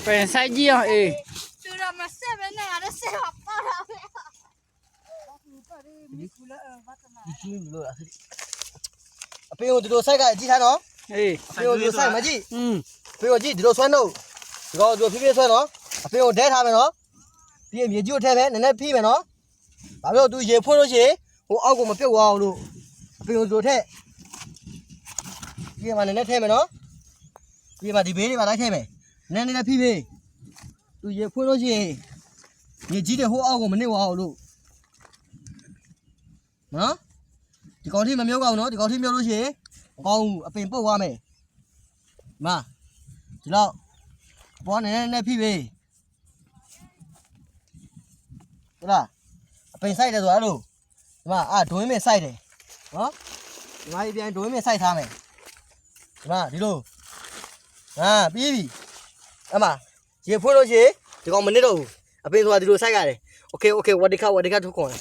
เป็นไซส์ยี่ห้อเอ သူတော့မဆက်ပဲနဲ့ရတယ်ဆက်ပါပါတော့ပဲ ကြီးလို့လားအဖေတို့ဒီလိုဆိုက်ကကြည့်ထားနော် เอ้ အဖေတို့ဒီလိုဆိုက်မကြည့် อืม အဖေတို့ကြည့်ဒီလိုဆွဲနှုတ်ဒီကောင်ဒီလိုဖြည်းဖြည်းဆွဲနော်အဖေတို့ဒဲထားမယ်နော်ပြီးရင်မြေကြီးကိုထည့်မယ်နည်းနည်းဖိမယ်နော်ဘာလို့သူရေဖွင့်လို့ရှိရင်ဟိုအောက်ကိုမပြုတ်သွားအောင်လို့အဖေတို့ဒီလိုထည့်ပြီးရင်မှနည်းနည်းထည့်မယ်နော်ပြီးရင်မှဒီဘေးတွေမှာလိုက်ထည့်မယ်နည်းနည်းဖိဖိသူရေဖွင့်လို့ရှိရင်မြေကြီးတွေဟိုအောက်ကိုမနစ်သွားအောင်လို့နော်ဒီကောင်ထိမမြုပ်အောင်နော်ဒီကောင်ထိမြုပ်လို့ရှိရင်အကောင်အပင်ပုတ်သွားမယ်ဒီမှာဒီလောက်ဘောနည်းနည်းဖိဖိဟုတ်လားအပင်စိုက်တယ်ဆိုအဲ့လိုဒီမှာဒွင်းမင်းစိုက်တယ်နော်ဒီမှာပြန်ဒွင်းမင်းစိုက်ထားမယ်ဒီမှာဒီလိုပြီးပြီအဲ့မှာရေဖွင့်လို့ရှိရင်ဒီကောင်မနစ်တော့ဘူးအပင်ဆိုတာဒီလိုစိုက်ရတယ်โอเคဝတ်ဒီခါထုတ်ခွန်